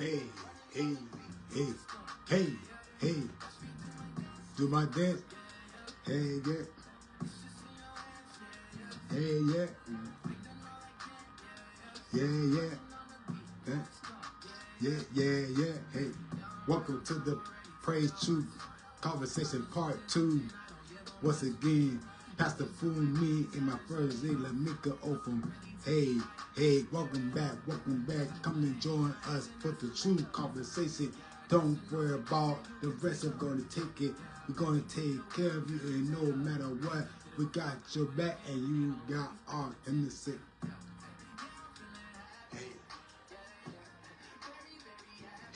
Hey, hey, hey, hey, hey. Do my dance. Hey, yeah. Hey, yeah. Yeah, yeah. Yeah, yeah, yeah. Hey, welcome to the Praise Truth Conversation Part 2. Once again, Pastor Fool me in my first day, Mrs Ofum. Hey, hey, welcome back. Come and join us for the true conversation. Don't worry about the rest. I'm going to take it. We're going to take care of you, and no matter what, we got your back, and you got our innocent.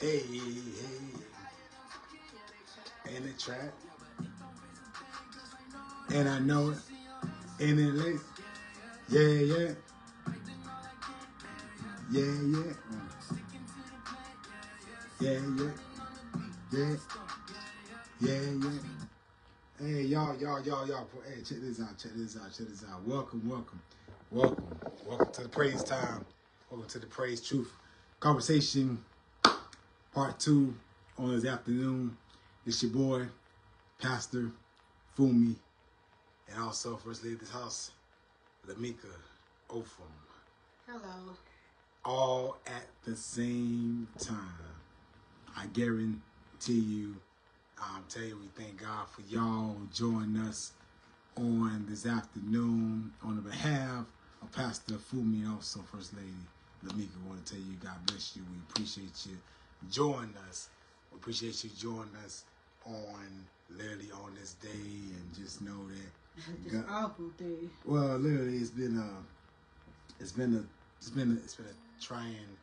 Hey, hey, and the trap, and I know it, and it late, yeah, yeah, yeah, yeah, yeah, yeah, yeah, yeah, yeah. Hey, y'all, hey, check this out. Welcome to the praise time. Welcome to the praise truth conversation part 2 on this afternoon. It's your boy, Pastor Fumi, and also First Lady of this house, Mrs Ofum. Hello. All at the same time. I guarantee you, we thank God for y'all joining us on this afternoon on the behalf of Pastor Fumi and also First Lady Lamika. I want to tell you, God bless you. We appreciate you joining us. We appreciate you joining us literally on this day, and just know that this awful day. Well, literally, it's been a trying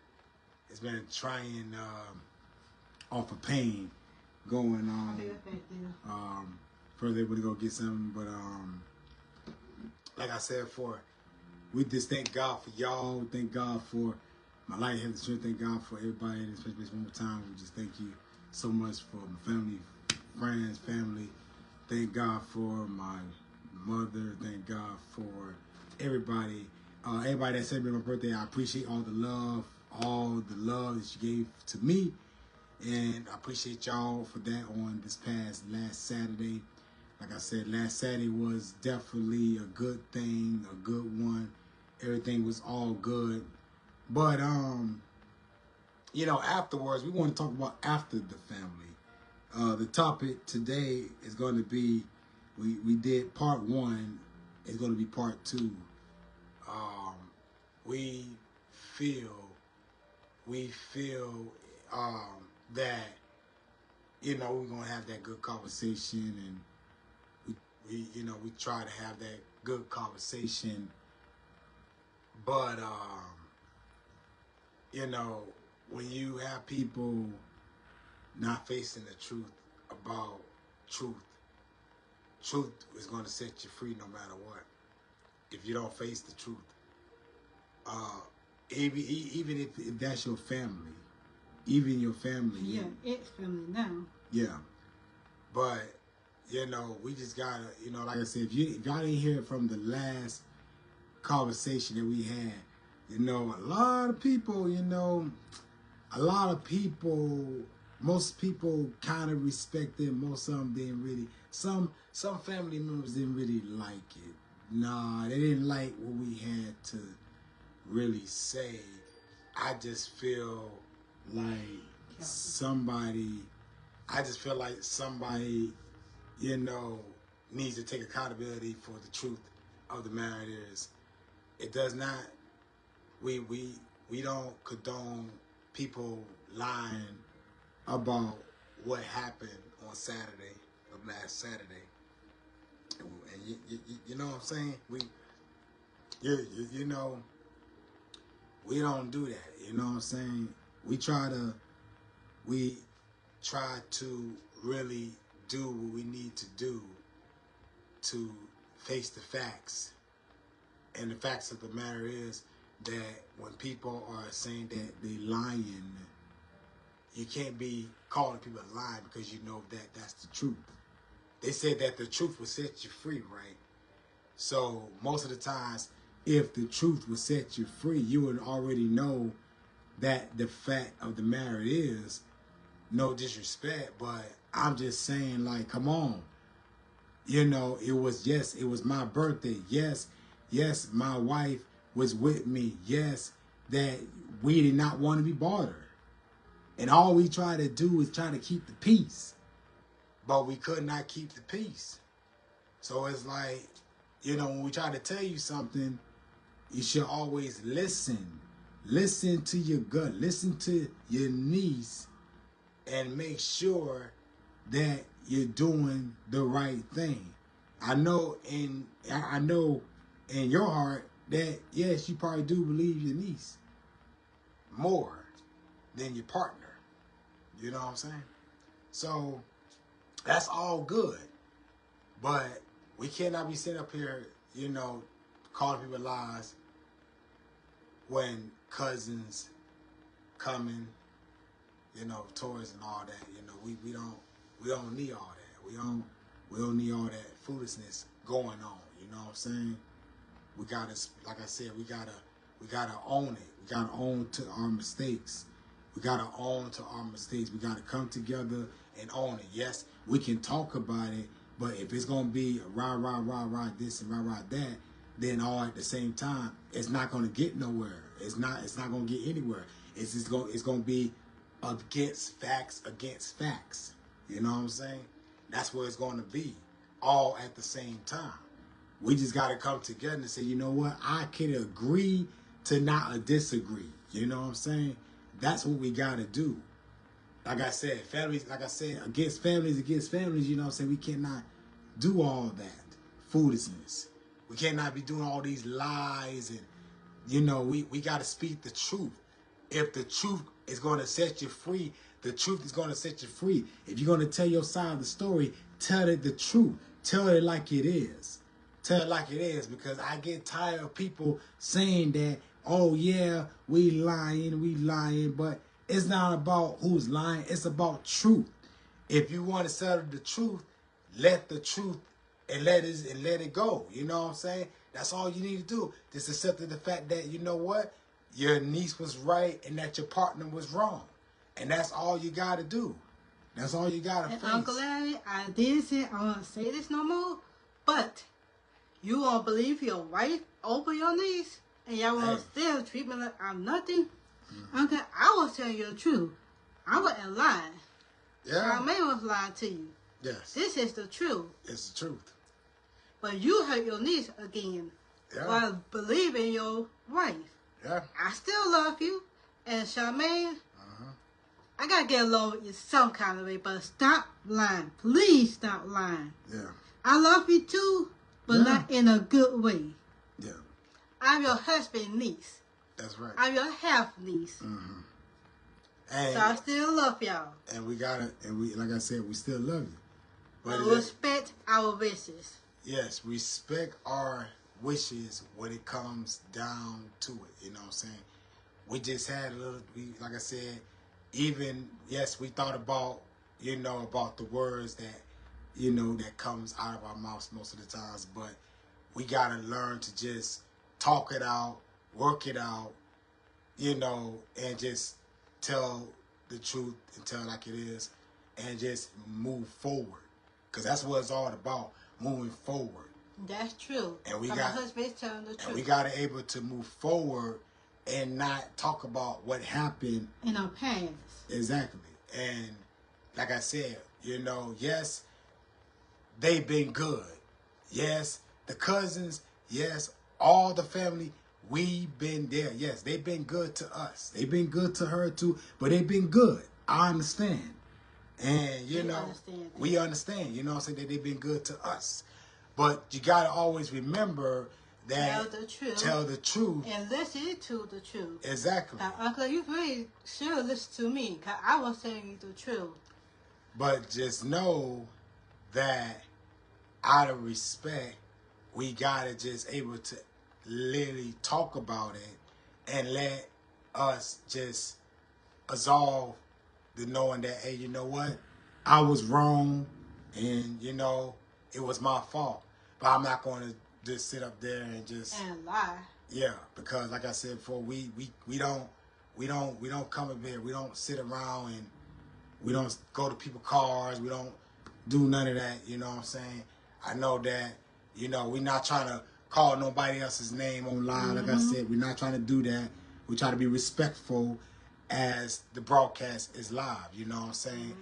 awful pain going on. Further able to go get something, but like I said before, we just thank God for y'all. Thank God for my life, health, and strength. Thank God for everybody in this place one more time. We just thank you so much for my family, friends, family. Thank God for my mother. Thank God for everybody. Everybody that celebrated my birthday, I appreciate all the love that you gave to me. And I appreciate y'all for that on this last Saturday. Like I said, last Saturday was definitely a good thing, a good one. Everything was all good. But, afterwards, we want to talk about after the family. The topic today is going to be, we did part 1, it's going to be part 2. We feel that, we're going to have that good conversation, and we try to have that good conversation, but, when you have people not facing the truth about truth is going to set you free no matter what. If you don't face the truth, even if that's your family, even your family. Yeah, it's family now. Yeah, but we just gotta, like I said, if y'all didn't hear it from the last conversation that we had, a lot of people, most people kind of respect it. Most of them didn't really. Some family members didn't really like it. Nah, they didn't like what we had to really say. I just feel like somebody needs to take accountability for the truth of the matter. It does not, we don't condone people lying about what happened on Saturday, of last Saturday. And you know what I'm saying? We don't do that. You know what I'm saying? We try to really do what we need to do to face the facts. And the facts of the matter is that when people are saying that they lying, you can't be calling people lying because you know that that's the truth. They said that the truth will set you free, right? So most of the times, if the truth will set you free, you would already know that the fact of the matter is, no disrespect, but I'm just saying, like, come on. You know, it was my birthday. Yes, my wife was with me. Yes, that we did not want to be bothered. And all we try to do is try to keep the peace. But we could not keep the peace. So it's like, you know, when we try to tell you something, you should always listen. Listen to your gut. Listen to your niece and make sure that you're doing the right thing. I know in your heart that, yes, you probably do believe your niece more than your partner. You know what I'm saying? So that's all good. But we cannot be sitting up here, you know, calling people lies when cousins coming, you know, toys and all that. You know, we don't need all that. We don't need all that foolishness going on. You know what I'm saying? We gotta, like I said, we gotta own it. We gotta own to our mistakes. We gotta own to our mistakes. We gotta come together and own it. Yes, we can talk about it, but if it's gonna be rah this and rah that, then all at the same time, it's not gonna get nowhere. It's not gonna get anywhere. It's gonna be against facts. You know what I'm saying? That's what it's gonna be, all at the same time. We just gotta come together and say, you know what? I can agree to not disagree. You know what I'm saying? That's what we gotta do. Like I said, families, against families, you know what I'm saying? We cannot do all that foolishness. We cannot be doing all these lies and, you know, we got to speak the truth. If the truth is going to set you free, the truth is going to set you free. If you're going to tell your side of the story, tell it the truth. Tell it like it is. Tell it like it is, because I get tired of people saying that, oh yeah, we lying, but it's not about who's lying. It's about truth. If you want to settle the truth, let the truth and let it go. You know what I'm saying? That's all you need to do. Just accept the fact that, you know what, your niece was right and that your partner was wrong. And that's all you got to do. That's all you got to face. Uncle Larry, I did say I won't say this no more, but you won't believe your wife over your niece and y'all won't still treat me like I'm nothing. Uncle, I was telling you the truth. I wasn't lying. Yeah. Charmaine was lying to you. Yes. This is the truth. It's the truth. But you hurt your niece again while believing your wife. Yeah. I still love you. And Charmaine, I got to get along with you some kind of way, but stop lying. Please stop lying. Yeah. I love you too, but not in a good way. Yeah. I'm your husband's niece. That's right. I'm your half niece. And, so I still love y'all. And we like I said, we still love you. But respect our wishes. Yes, respect our wishes when it comes down to it. You know what I'm saying? We just had a little, like I said, even, yes, we thought about, you know, about the words that, you know, that comes out of our mouths most of the times, but we got to learn to just talk it out, work it out, you know, and just tell the truth and tell it like it is and just move forward. Because that's what it's all about, moving forward. That's true. And we my husband's telling the truth. And we got to able to move forward and not talk about what happened in our past. Exactly. And like I said, you know, yes, they've been good. Yes, the cousins, yes, all the family, we've been there. Yes, they've been good to us. They've been good to her too, but they've been good. I understand. And, you know, we understand, you know what I'm saying, that they've been good to us. But you got to always remember that tell the truth. And listen to the truth. Exactly. Now, Uncle, you really should listen to me, because I was telling you the truth. But just know that out of respect, we got to just able to literally talk about it and let us just absolve the knowing that, hey, you know what? I was wrong and, you know, it was my fault. But I'm not going to just sit up there and just... And lie. Yeah, because like I said before, we don't we don't come up here. We don't sit around and we don't go to people's cars. We don't do none of that. You know what I'm saying? I know that, you know, we're not trying to call nobody else's name online. Like I said, we're not trying to do that. We try to be respectful as the broadcast is live. You know what I'm saying?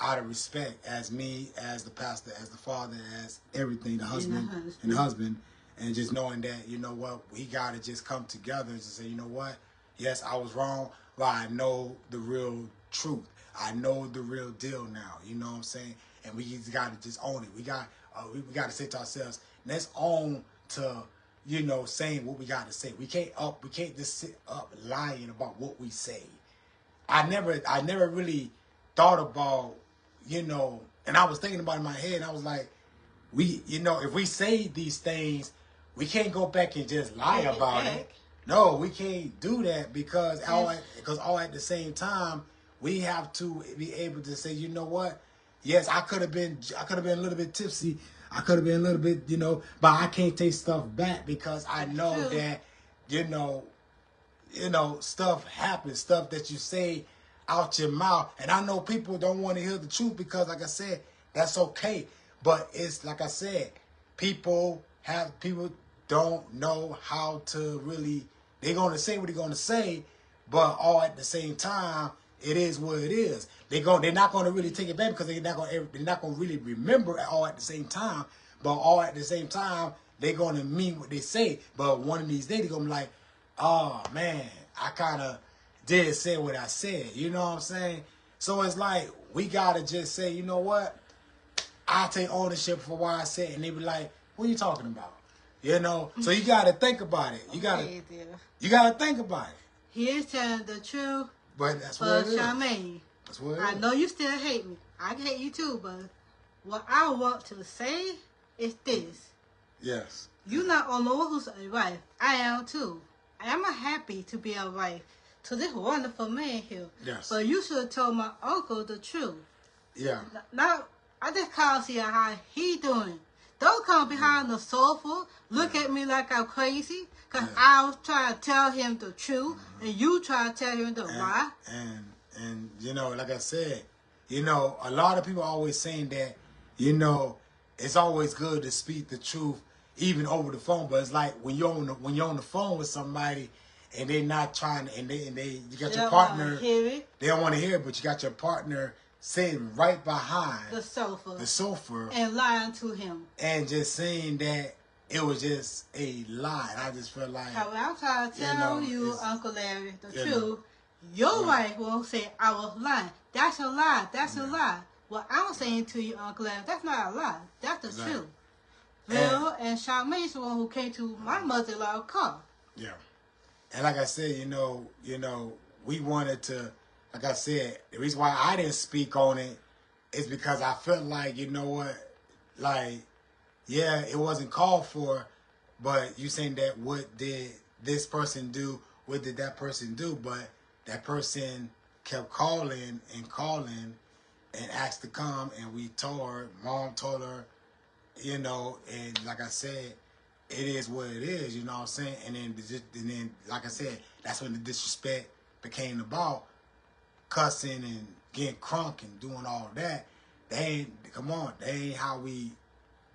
Out of respect, as me, as the pastor, as the father, as everything, the husband and the husband, and just knowing that, you know what, we got to just come together and say, you know what, yes, I was wrong, but I know the real truth. I know the real deal now. You know what I'm saying? And we just got to just own it. We got to say to ourselves, let's own to, you know, saying what we got to say. We can't just sit up lying about what we say. I never really thought about, you know, and I was thinking about it in my head, and I was like, you know, if we say these things, we can't go back and just lie about it. No, we can't do that because all at the same time, we have to be able to say, you know what? Yes, I could have been a little bit tipsy. I could have been a little bit, you know, but I can't take stuff back because I know that, you know, stuff happens, stuff that you say out your mouth. And I know people don't want to hear the truth because, like I said, that's okay. But it's like I said, people don't know how to really, they're going to say what they're going to say, but all at the same time, it is what it is. They're not going to really take it back because they're not going to really remember it all at the same time. But all at the same time, they're going to mean what they say. But one of these days, they're going to be like, oh, man, I kind of did say what I said. You know what I'm saying? So it's like, we got to just say, you know what? I take ownership for what I said. And they be like, what are you talking about? You know? So you got to think about it. You got to think about it. He is telling the truth. But that's what it is. Charmaine, that's what it is. I know you still hate me. I hate you too, but what I want to say is this. Yes. You're not only one who's a wife. I am too. I am happy to be a wife to this wonderful man here. Yes. But you should have told my uncle the truth. Yeah. Now, I just call to see how he doing. Don't come behind the sofa, look at me like I'm crazy, because I was trying to tell him the truth, and you try to tell him the lie. And you know, like I said, you know, a lot of people are always saying that, you know, it's always good to speak the truth, even over the phone. But it's like when you're on the phone with somebody, and they're not trying, and you got your partner, they don't want to hear it, but you got your partner sitting right behind the sofa, and lying to him, and just saying that it was just a lie. And I just feel like, I'm trying to tell you, Uncle Larry, the truth. Your wife won't say I was lying. That's a lie. That's a lie. What I'm saying to you, Uncle Larry, that's not a lie. That's the truth. Bill and Charmaine's the one who came to my mother-in-law's car. Yeah. And like I said, you know, we wanted to, like I said, the reason why I didn't speak on it is because I felt like, you know what, like, yeah, it wasn't called for, but you saying that what did this person do, what did that person do, but that person kept calling and asked to come, and we told her, Mom told her, you know, and like I said, it is what it is, you know what I'm saying? And then, like I said, that's when the disrespect became about cussing and getting crunk and doing all of that. They ain't how we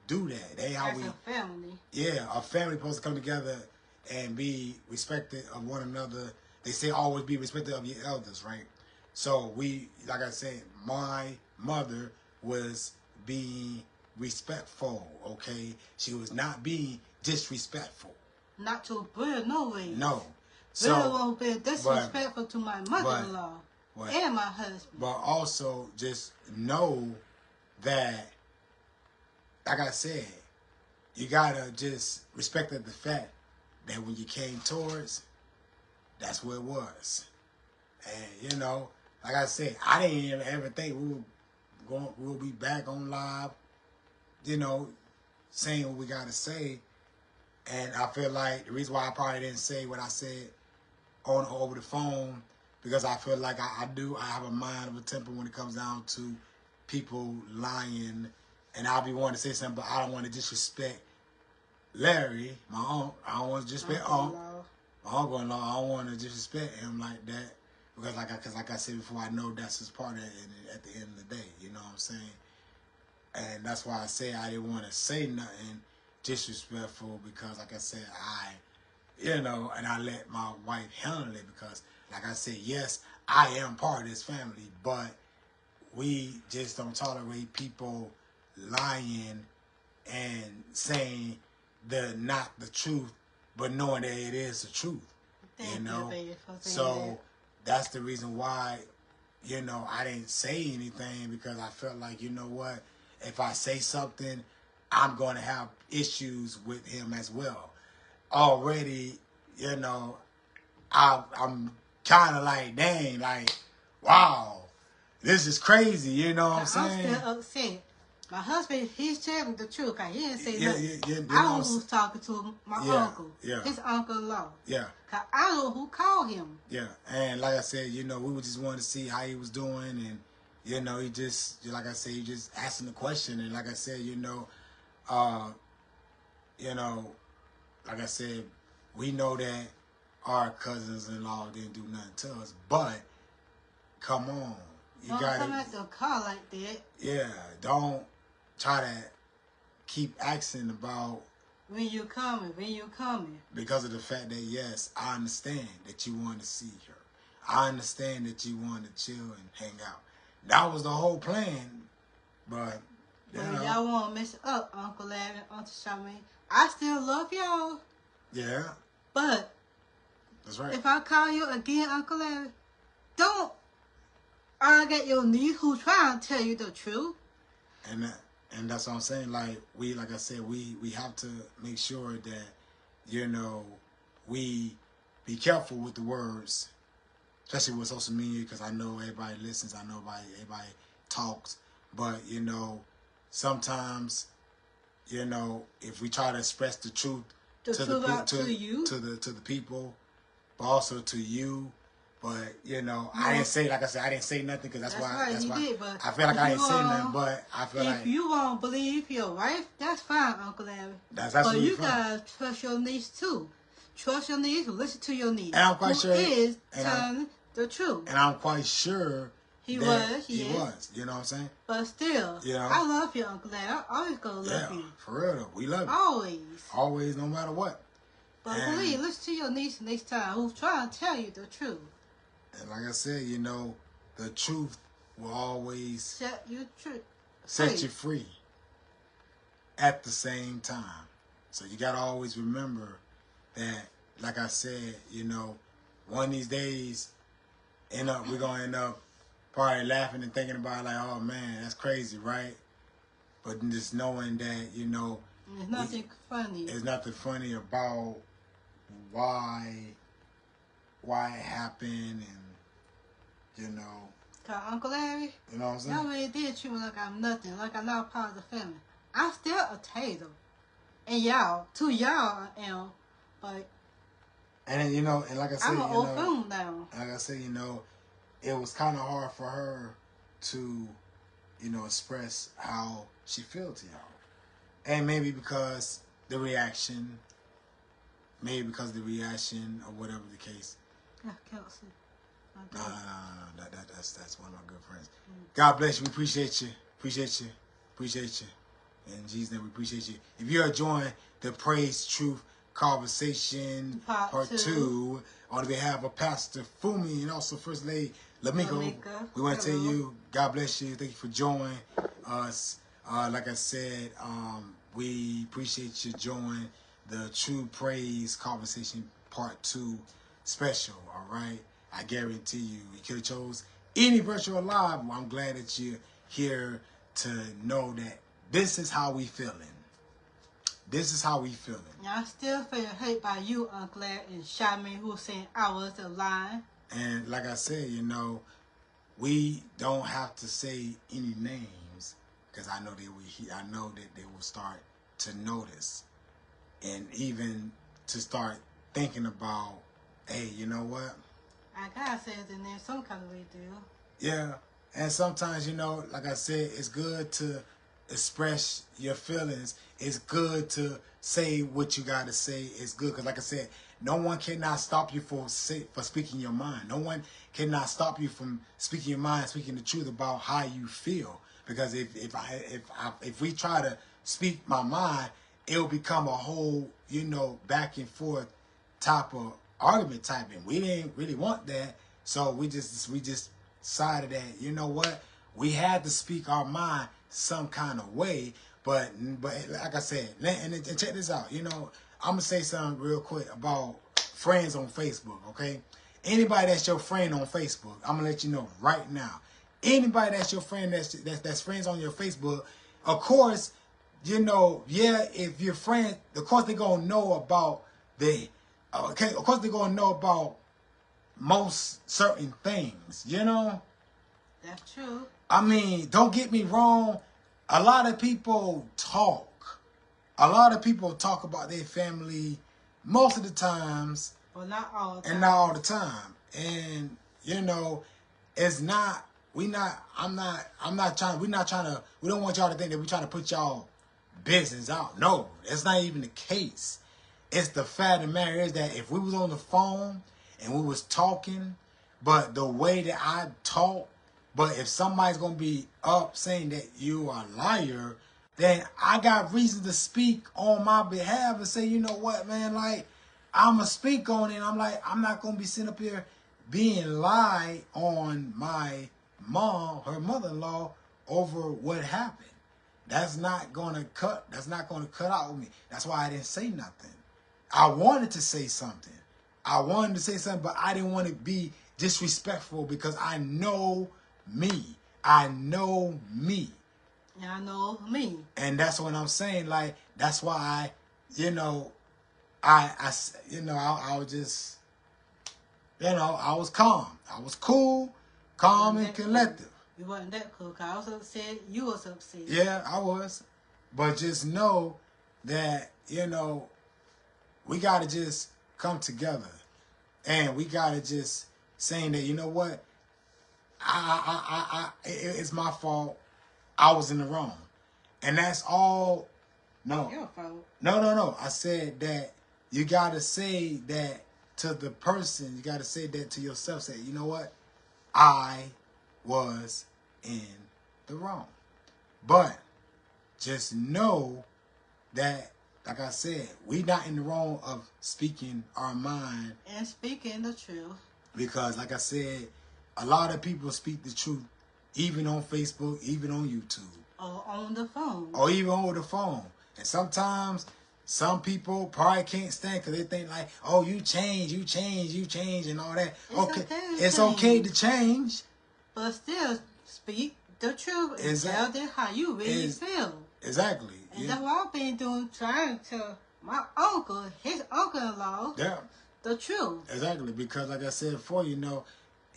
do that. They ain't how a family. Yeah, a family supposed to come together and be respected of one another. They say always be respected of your elders, right? So we, like I said, my mother was being respectful, okay? She was not being disrespectful. Not to Bill, no way. No. So, Bill won't be disrespectful to my mother-in-law and my husband. But also just know that, like I said, you gotta just respect the fact that when you came towards, that's what it was. And you know, like I said, I didn't ever think we'll be back on live, you know, saying what we gotta say. And I feel like the reason why I probably didn't say what I said over the phone, because I feel like I have a mind of a temper when it comes down to people lying, and I'll be wanting to say something, but I don't want to disrespect Larry, my uncle. I don't want to disrespect my uncle-in-law. I don't want to disrespect him like that. because like I said before, I know that's just part of it at the end of the day. You know what I'm saying? And that's why I say I didn't want to say nothing disrespectful because, like I said, and I let my wife handle it because, like I said, yes, I am part of this family, but we just don't tolerate people lying and saying not the truth, but knowing that it is the truth. So that's the reason why, I didn't say anything because I felt like, you know what, if I say something, I'm going to have issues with him as well. Already, I'm kind of like, dang, like, wow, this is crazy, you know what I'm saying? I'm still upset. My husband, he's telling the truth. He didn't say nothing. Yeah, I was talking to my uncle, his uncle-in-law. Yeah. Cause I know who called him. Yeah, and like I said, we were just wanting to see how he was doing, and he just, like I said, he just asking the question, and like I said, like I said, we know that our cousins-in-law didn't do nothing to us, but come on, you gotta come at the car like that. Yeah, don't try to keep asking about when you coming. Because of the fact that, yes, I understand that you want to see her. I understand that you want to chill and hang out. That was the whole plan, but y'all want to mess up, Uncle Larry, Auntie Charmaine. I still love y'all. Yeah. But that's right. If I call you again, Uncle Larry, don't argue your niece who's trying to tell you the truth. And that's what I'm saying. Like I said, we have to make sure that, we be careful with the words, especially with social media, because I know everybody listens. I know everybody talks. But, sometimes, if we try to express the truth to the people, but also to you. But, I didn't say, like I said, I didn't say nothing because that's why I feel like I didn't say nothing, but I feel like... If you won't believe your wife, that's fine, Uncle Larry. That's absolutely fine. But you gotta trust your niece, too. Trust your niece, listen to your niece. And I'm quite sure... is telling the truth. And I'm quite sure... He was. You know what I'm saying? But still, I love you, Uncle Larry. I always gonna love you. For real, though. We love you. Always. Always, no matter what. But please, listen to your niece next time who's trying to tell you the truth. And like I said, the truth will always set you free at the same time. So you got to always remember that, like I said, one of these days, we're going to end up probably laughing and thinking about like, oh man, that's crazy, right? But just knowing that, there's nothing funny. There's nothing funny about why it happened, and Uncle Larry, you know what I'm saying? Y'all really did treat me like I'm nothing, like I'm not part of the family. I'm still a tater, and to y'all I am, but and and like I said, I'm an old fool now. Like I said, it was kind of hard for her to, express how she feels to y'all, and maybe because the reaction. Maybe because of the reaction or whatever the case. Kelsey. No. That's one of my good friends. God bless you. We appreciate you. Appreciate you. In Jesus' name, we appreciate you. If you're enjoying the Praise Truth Conversation Part 2, on behalf of Pastor Fumi and also First Lady Lamiko, we want to tell you, God bless you. Thank you for joining us. Like I said, we appreciate you joining the True Praise Conversation Part 2 special, all right? I guarantee you could have chose any virtual live. Well, I'm glad that you're here to know that this is how we feeling. This is how we feeling. I still feel hate by you, Uncle Larry, and Charmaine, who was saying I was the line. And like I said, we don't have to say any names because I know that they will start to notice. And even to start thinking about, hey, you know what? I gotta say it in there some kind of way, deal. Yeah. And sometimes, like I said, it's good to express your feelings. It's good to say what you gotta say. It's good because, like I said, no one cannot stop you for speaking your mind. No one cannot stop you from speaking your mind, speaking the truth about how you feel. Because if we try to speak my mind, it'll become a whole, you know, back and forth type of argument type, and we didn't really want that. So we just decided that, you know what, we had to speak our mind some kind of way. But like I said, and check this out. You know, I'm gonna say something real quick about friends on Facebook. Okay, anybody that's your friend on Facebook, I'm gonna let you know right now. Anybody that's your friend that's friends on your Facebook, of course, you know, yeah, if your friend, of course they're gonna know about the, okay, of course they're gonna know about most certain things, you know. That's true. I mean, don't get me wrong. A lot of people talk. A lot of people talk about their family most of the times. Well, not all the time. And not all the time. And, you know, it's not, we don't want y'all to think that we're trying to put y'all business out. No, that's not even the case. It's the fact of the matter is that if we was on the phone and we was talking, but the way that I talk, but if somebody's going to be up saying that you are a liar, then I got reason to speak on my behalf and say, you know what, man, like, I'm going to speak on it. And I'm like, I'm not going to be sitting up here being lied on my mom, her mother-in-law, over what happened. That's not going to cut out with me. That's why I didn't say nothing. I wanted to say something. But I didn't want to be disrespectful because I know me. I know me. Yeah, I know me. And that's what I'm saying. Like, that's why I was just, you know, I was calm. I was cool, calm and collective. You wasn't that cool, because I was upset. You was upset. Yeah, I was. But just know that, you know, we got to just come together. And we got to just saying that, you know what? It's my fault. I was in the wrong. And that's all. No. Your fault. No. I said that you got to say that to the person. You got to say that to yourself. Say, you know what? I was in the wrong. But just know that, like I said, we not in the wrong of speaking our mind. And speaking the truth. Because, like I said, a lot of people speak the truth, even on Facebook, even on YouTube. Or on the phone. Or even over the phone. And sometimes, some people probably can't stand because they think like, oh, you change, and all that. It's okay to change. But still, speak the truth and tell them how you really feel. Exactly. And that's what I've been doing, trying to my uncle, his uncle-in-law, the truth. Exactly, because like I said before, you know,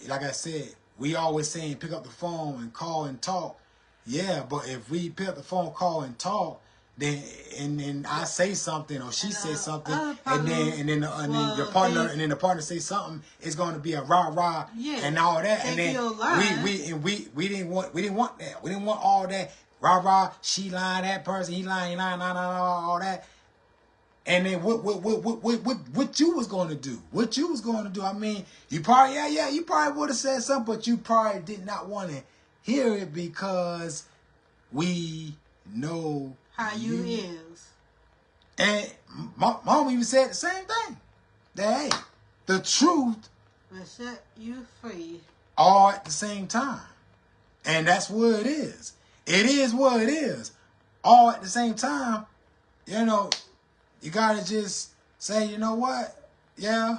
like I said, we always saying pick up the phone and call and talk. Yeah, but if we pick up the phone, call and talk, then and I say something or she says something, and then the partner say something, it's going to be a rah and all that, and then we didn't want that. We didn't want all that rah. She lying, that person he lying, all that. And then what you was going to do? What you was going to do? I mean, you probably you probably would have said something, but you probably did not want to hear it because we know how you is. And my mom even said the same thing. That hey, the truth will set you free. All at the same time. And that's what it is. It is what it is. All at the same time. You know, you gotta just say, you know what? Yeah,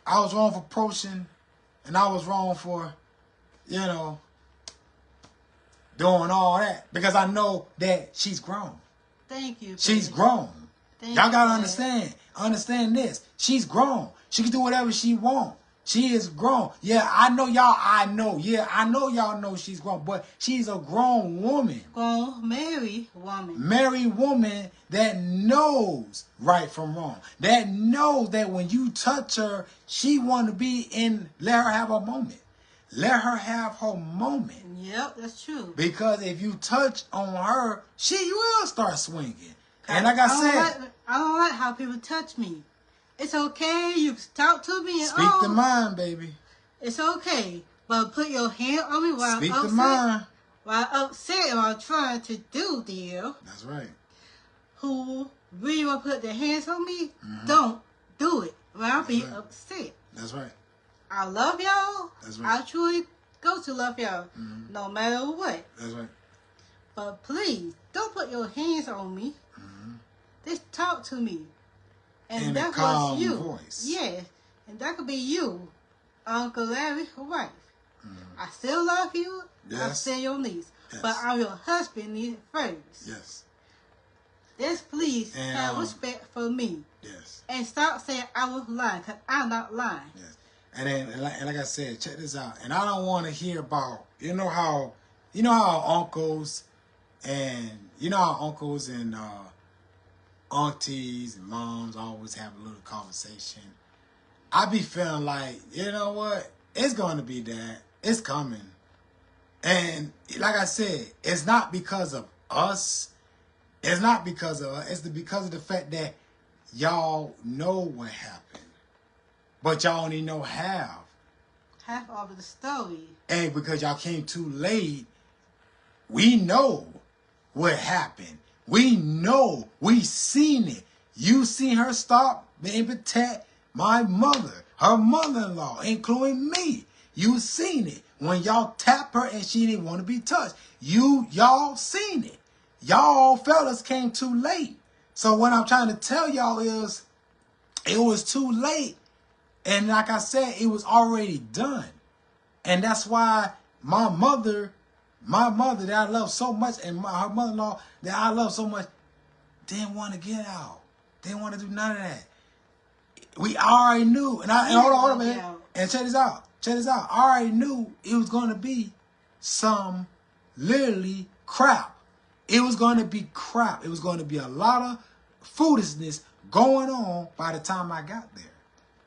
I was wrong for approaching, and I was wrong for, you know, doing all that. Because I know that she's grown. Thank you. She's grown. Y'all gotta understand. Understand this. She's grown. She can do whatever she wants. She is grown. Yeah, I know y'all. Yeah, I know y'all know she's grown. But she's a grown woman. Grown, married woman. Married woman that knows right from wrong. That knows that when you touch her, she want to be in, let her have a moment. Let her have her moment. Yep, that's true. Because if you touch on her, she will start swinging. And like I said, I don't like how people touch me. It's okay. You talk to me. And speak the mind, baby. It's okay, but put your hand on me while Speak I'm the upset. mind. While I'm upset while I'm trying to do, dear. That's right. Who really want to put their hands on me, don't do it when I be upset. That's right. I love y'all. That's right. I truly go to love y'all, no matter what. That's right. But please, don't put your hands on me. Just talk to me. And in that a calm was you. voice. Yes. And that could be you, Uncle Larry's wife. I still love you. Yes. I'm still your niece. Yes. But I'm your husband first. Yes. Just please And, have respect for me. Yes. And stop saying I was lying, because I'm not lying. Yes. And then, and like I said, check this out. And I don't want to hear about, you know how uncles and, aunties and moms always have a little conversation. I be feeling like, you know what? It's going to be that. It's coming. And like I said, it's not because of us. It's not because of us. It's because of the fact that y'all know what happened. But y'all only know half. Half of the story. And because y'all came too late, we know what happened. We know. We seen it. You seen her stop and protect my mother, her mother-in-law, including me. You seen it. When y'all tap her and she didn't want to be touched. Y'all seen it. Y'all fellas came too late. So what I'm trying to tell y'all is it was too late. And like I said, it was already done. And that's why my mother that I love so much, and her mother-in-law that I love so much, didn't want to get out. Didn't want to do none of that. We already knew. And hold on, man. And check this out. Check this out. I already knew it was going to be some literally crap. It was going to be crap. It was going to be a lot of foolishness going on by the time I got there.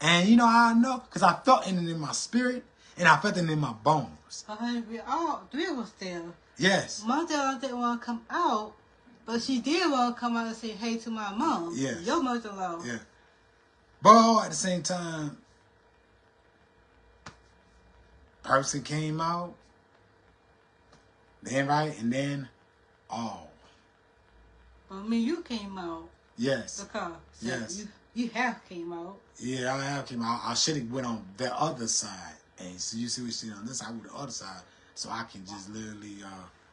And you know how I know? Because I felt it in my spirit and I felt it in my bones. We all three was there. Yes. Mother didn't want to come out, but she did want to come out and say hey to my mom. Yes. Your mother-in-law. Yeah. But at the same time, person came out, then right, and then all. But I mean, you came out. Yes. Because so yes. You have came out. Yeah, I have came out. I should have went on the other side. And so you see what you see on this side, with the other side, so I can just literally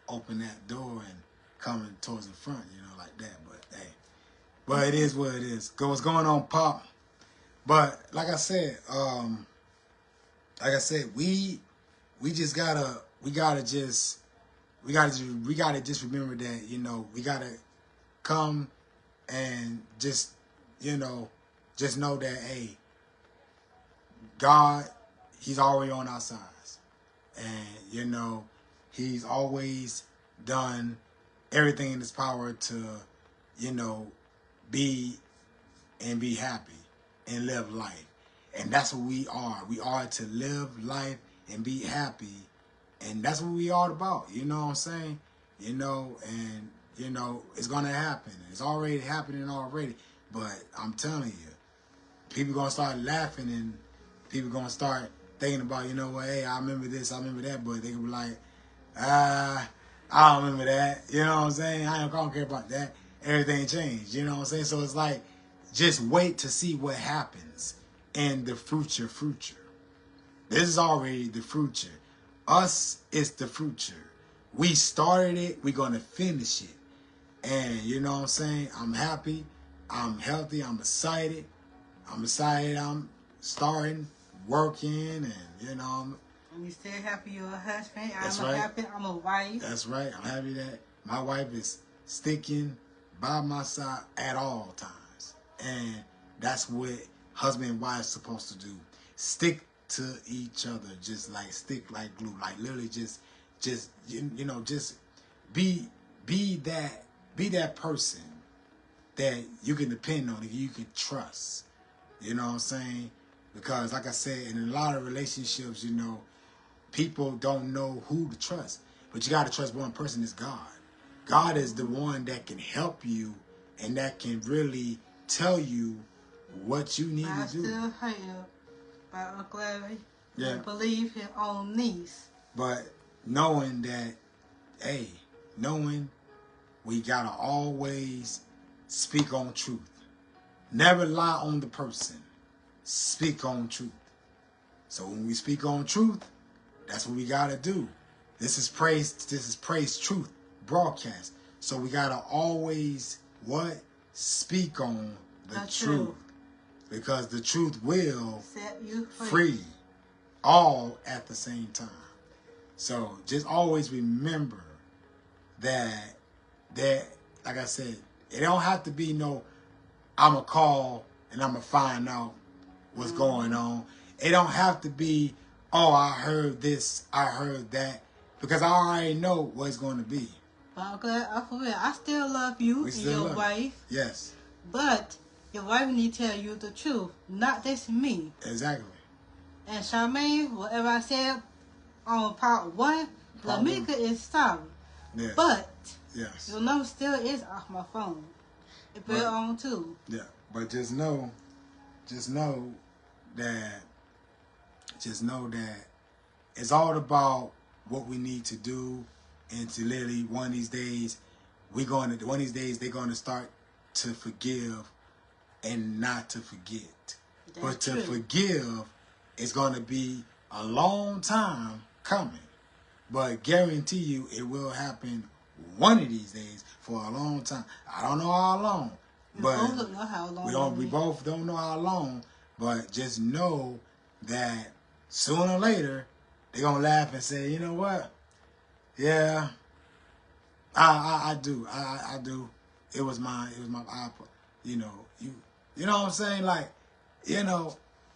open that door and come in towards the front, like that. But hey, but it is what it is. What's going on, Pop? But like I said, we just gotta just remember that we gotta come and just just know that hey, God, He's already on our sides, and He's always done everything in His power to be happy and live life. And that's what we are. We are to live life and be happy. And that's what we are about. You know what I'm saying? And it's going to happen. It's already happening already. But I'm telling you, people going to start laughing and people going to start thinking about, hey, I remember this, I remember that. But they can be like, I don't remember that. You know what I'm saying? I don't care about that. Everything changed. You know what I'm saying? So it's like, just wait to see what happens in the future. This is already the future. Us is the future. We started it. We're going to finish it. And you know what I'm saying? I'm happy. I'm healthy. I'm excited. I'm starting, working, and And you still happy you're a husband. That's I'm right. happy I'm a wife. That's right. I'm happy that my wife is sticking by my side at all times. And that's what husband and wife is supposed to do. Stick to each other, just like stick like glue. Like literally just be that person that you can depend on, and you can trust. You know what I'm saying? Because like I said, in a lot of relationships, people don't know who to trust. But you got to trust one person, is God. God is the one that can help you and that can really tell you what you need to do. I still here by Uncle Larry. Yeah. Believe his own niece. But knowing that, hey, knowing we gotta always speak on truth. Never lie on the person. Speak on truth. So when we speak on truth, that's what we gotta do. This is praise truth broadcast. So we gotta always what? Speak on the truth. Because the truth will set you free all at the same time. So just always remember that like I said, it don't have to be no I'ma call and I'ma find out what's going on. It don't have to be, oh, I heard this, I heard that, because I already know what it's going to be. But I'm glad, for real, I still love you and your wife. Yes. But your wife need to tell you the truth, not just me. Exactly. And Charmaine, whatever I said on part 1, Lamika is sorry. Yes. But yes, your number still is off my phone. It put it on too. Yeah, but just know that it's all about what we need to do, and to literally one of these days they're gonna start to forgive and not to forget. But to forgive is gonna be a long time coming. But guarantee you it will happen one of these days for a long time. I don't know how long. But we both don't know how long. We both don't know how long. But just know that sooner or later they're gonna laugh and say, you know what? Yeah, I do. I do. It was my you know what I'm saying? Like,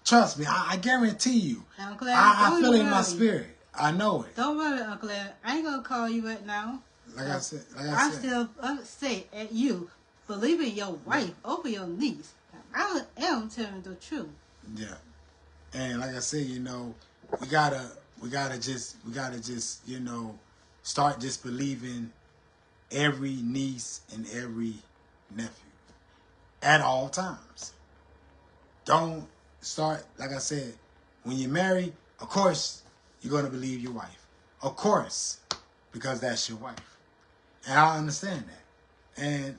trust me, I guarantee you. Uncle I feel it in my spirit. I know it. Don't worry, Uncle Ed. I ain't gonna call you right now. Like I said. I'm still upset at you believing your wife over your niece. I am telling the truth. Yeah. And like I said, we gotta just, start just believing every niece and every nephew at all times. Don't start, like I said, when you're married, of course, you're going to believe your wife. Of course, because that's your wife. And I understand that. And,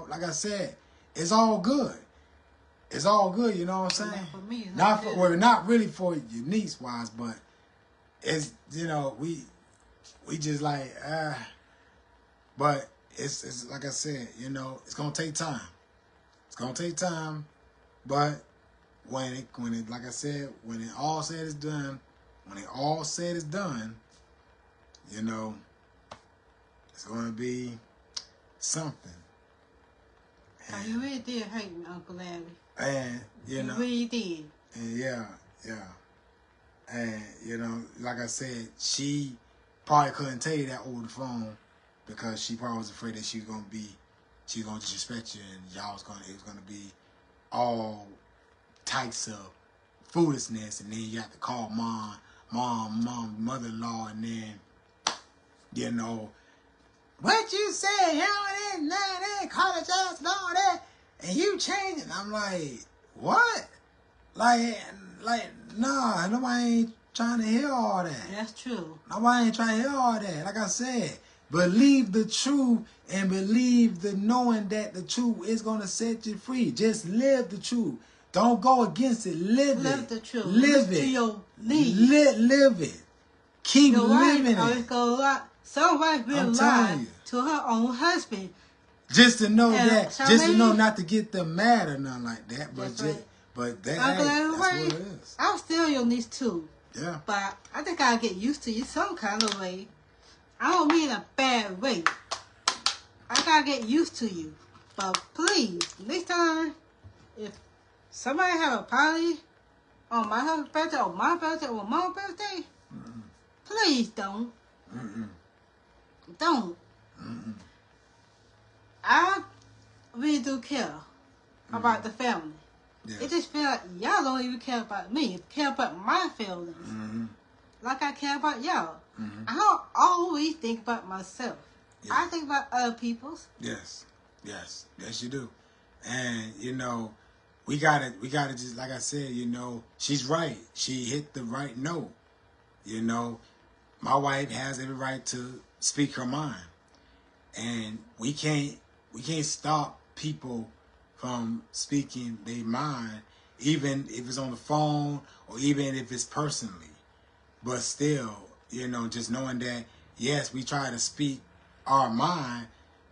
like I said, it's all good. It's all good, you know what I'm saying? Not for me. Not really for your niece wise, but it's, we just like, but it's like I said, it's going to take time. It's going to take time, but when it, like I said, when it all said is done, it's going to be something. And you really did hate me, Uncle Larry. And, you really did. And yeah. And, like I said, she probably couldn't tell you that over the phone because she probably was afraid that she was going to disrespect you and it was going to be all types of foolishness, and then you have to call mom, mother-in-law, and then, what you say, apologize and all that, and you changing. I'm like, what? Like, nah, nobody ain't trying to hear all that. That's true. Nobody ain't trying to hear all that. Like I said, believe the truth and believe the knowing that the truth is going to set you free. Just live the truth. Don't go against it. Live the truth. Live it. To your needs. Live it. Keep living it. Some wife will lie to her own husband. Just to know that. Just to know not to get them mad or nothing like that. But that's what it is. I'm still your niece too. Yeah. But I think I'll get used to you some kind of way. I don't mean a bad way. I gotta get used to you. But please, next time, if somebody have a party on my husband's birthday or my birthday or mom's birthday, please don't. Don't. I really do care about the family. Yes. It just feel like y'all don't even care about me. Care about my feelings. Like I care about y'all. I don't always think about myself. Yeah. I think about other people's. Yes, you do. And, we gotta just, like I said, you know, she's right. She hit the right note. You know, my wife has every right to speak her mind, and we can't stop people from speaking their mind, even if it's on the phone or even if it's personally. But still, you know, just knowing that, yes, we try to speak our mind,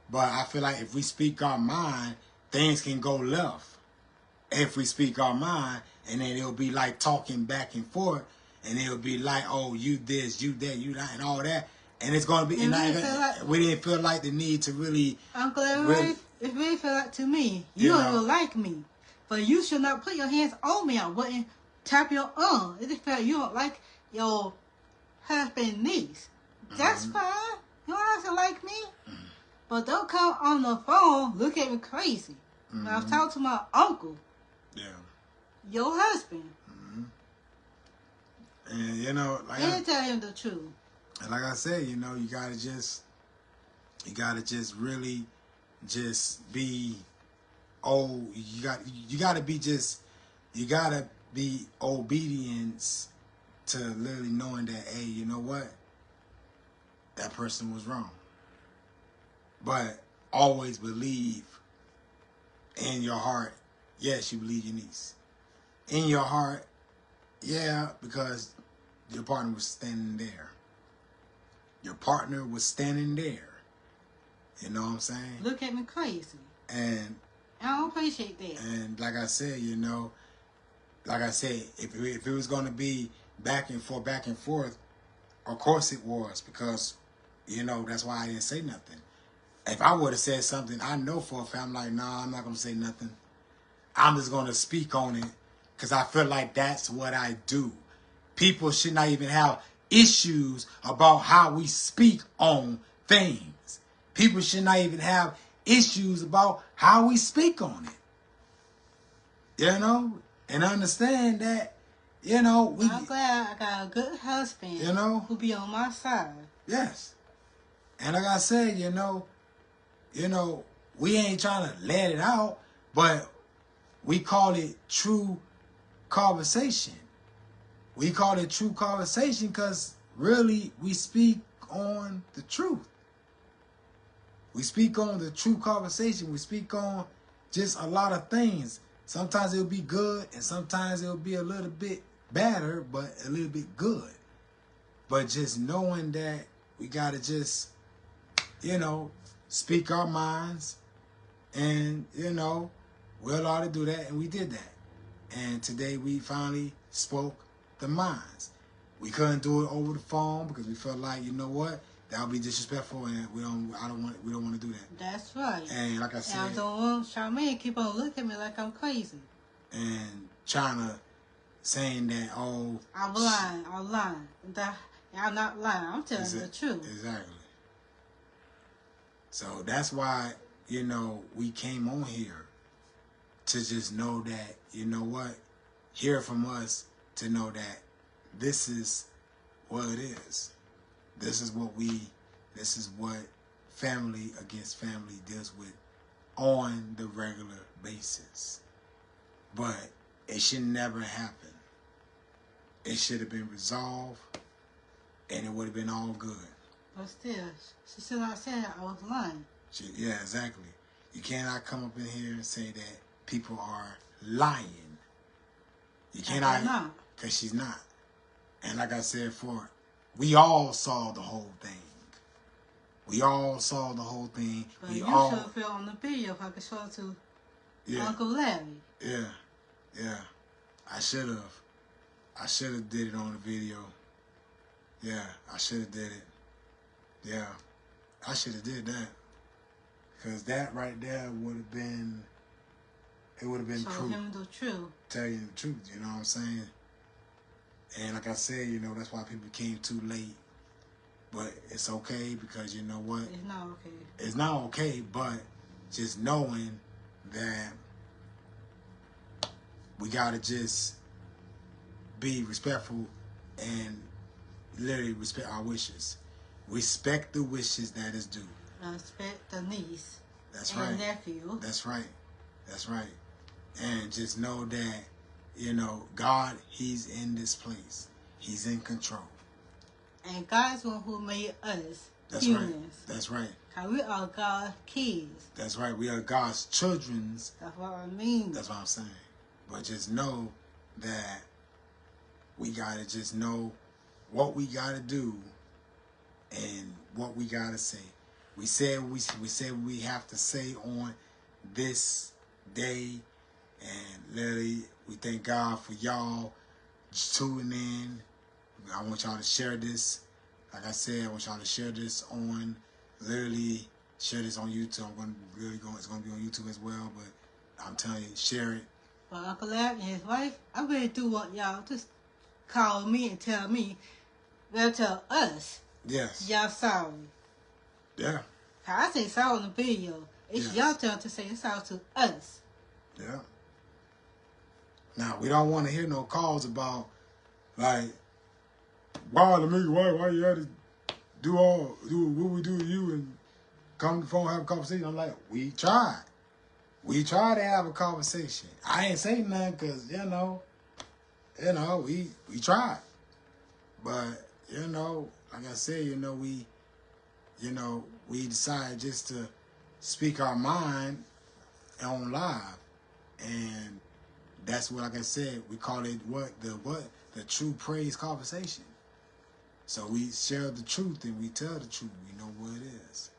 but I feel like if we speak our mind, things can go left. If we speak our mind, and then it'll be like talking back and forth, and it'll be like, oh, you this, you that, you that, and all that. And it's going to be, we didn't feel like the need to really... Uncle Ray, it really felt like to me, you don't even like me. But you should not put your hands on me. I wouldn't tap your arm. It just felt you don't like your husband niece. That's fine. You don't have to like me. But don't come on the phone, look at me crazy. When I was talking to my uncle. Yeah. Your husband. And, you know, like and tell him the truth. And like I said, you know, you gotta just really just be, you gotta be obedience to literally knowing that, hey, you know what? That person was wrong. But always believe in your heart, yes, you believe your niece. In your heart, yeah, because your partner was standing there. Your partner was standing there. You know what I'm saying? Look at me crazy. And I don't appreciate that. And like I said, you know, if it was going to be back and forth, of course it was, because, you know, that's why I didn't say nothing. If I would have said something, I know for a fact, I'm like, nah, I'm not going to say nothing. I'm just going to speak on it because I feel like that's what I do. People should not even have issues about how we speak on things. People should not even have issues about how we speak on it. You know? And understand that, you know, I'm glad I got a good husband, you know, who be on my side. Yes. And like I said, you know, we ain't trying to let it out, but we call it true conversation. We call it true conversation because really we speak on the truth. We speak on the true conversation. We speak on just a lot of things. Sometimes it'll be good and sometimes it'll be a little bit better, but a little bit good. But just knowing that we got to just, you know, speak our minds, and, you know, we're allowed to do that, and we did that. And today we finally spoke the minds. We couldn't do it over the phone because we felt like, you know what, that would be disrespectful, and we don't want to do that. That's right. And like I said, and I don't want Charmaine keep on looking at me like I'm crazy. And trying to saying that, oh, I'm lying. I'm not lying. I'm telling the truth. Exactly. So that's why, you know, we came on here to just know that, you know what, hear from us to know that this is what it is. This is what family against family deals with on the regular basis. But it should never happen. It should have been resolved, and it would have been all good. But still, she still not saying I was lying. Yeah, exactly. You cannot come up in here and say that people are lying. You cannot, because she's not. And like I said before, we all saw the whole thing. We all saw the whole thing. But you should have felt on the video if I could show it to Uncle Larry. Yeah. I should have did it on the video. Yeah, I should have did it. Yeah, I should have did that. Because that right there would have been, it would have been proof. Show him the truth. Tell you the truth, you know what I'm saying? And like I said, you know, that's why people came too late. But it's okay because you know what? It's not okay. It's not okay, but just knowing that we got to just be respectful and literally respect our wishes. Respect the wishes that is due. Respect the niece. That's and right. Nephew. That's right. That's right. And just know that, you know, God, He's in this place. He's in control. And God's one who made us That's humans. right. That's right. Because we are God's kids. That's right. We are God's children's. That's what I mean. That's what I'm saying. But just know that we got to just know what we got to do and what we got to say. We said we have to say on this day, and literally we thank God for y'all tuning in. I want y'all to share this. Like I said, I want y'all to share this on, literally share this on YouTube. It's going to be on YouTube as well, but I'm telling you, share it. But Uncle Larry and his wife, I really do want y'all to call me and tell me, well, tell us. Yes. Y'all sorry. Yeah. I say sorry on the video. It's y'all turn to say sorry to us. Yeah. Now, we don't want to hear no calls about, like, why you had to do what we do to you and come to the phone and have a conversation. I'm like, we tried. We tried to have a conversation. I ain't saying nothing because, you know, we tried. But, you know, like I said, we decided just to speak our mind on live. And that's what, like I said, we call it the true praise conversation. So we share the truth and we tell the truth. We know what it is.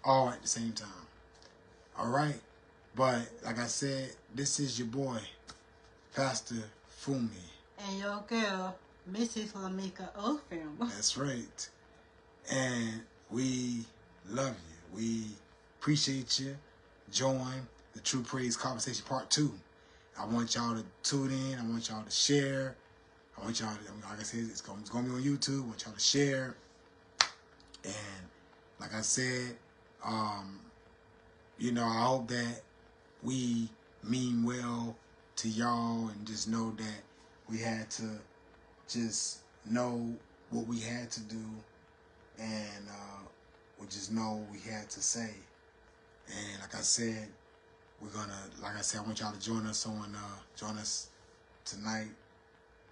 All at the same time. All right? But, like I said, this is your boy, Pastor Fumi. And your girl, Mrs Ofum. That's right. And we love you. We appreciate you. Join the True Praise Conversation Part 2. I want y'all to tune in. I want y'all to share. I want y'all to, like I said, it's going to be on YouTube. I want y'all to share. And like I said, you know, I hope that we mean well to y'all and just know that we had to just know what we had to do and we just know what we had to say. And like I said, we're gonna, like I said, I want y'all to join us tonight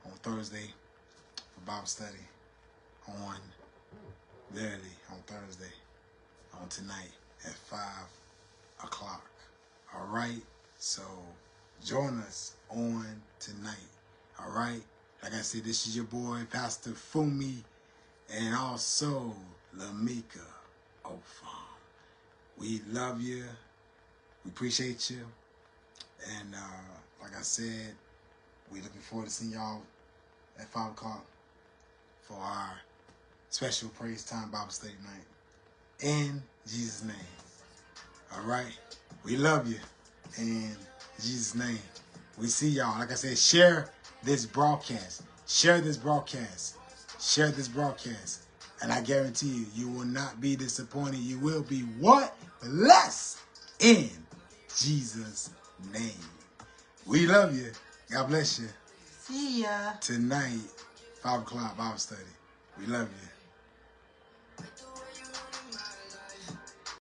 on Thursday for Bible study on Thursday on tonight at 5 o'clock. All right, so join us on tonight. All right, like I said, this is your boy Pastor Fumi and also Lamika Ofum. We love you. We appreciate you. And like I said, we're looking forward to seeing y'all at 5 o'clock for our special praise time Bible study night. In Jesus' name. All right. We love you. In Jesus' name. We see y'all. Like I said, share this broadcast. Share this broadcast. Share this broadcast. And I guarantee you, you will not be disappointed. You will be what? Blessed in Jesus' name. We love you. God bless you. See ya. Tonight, 5 o'clock Bible study. We love you.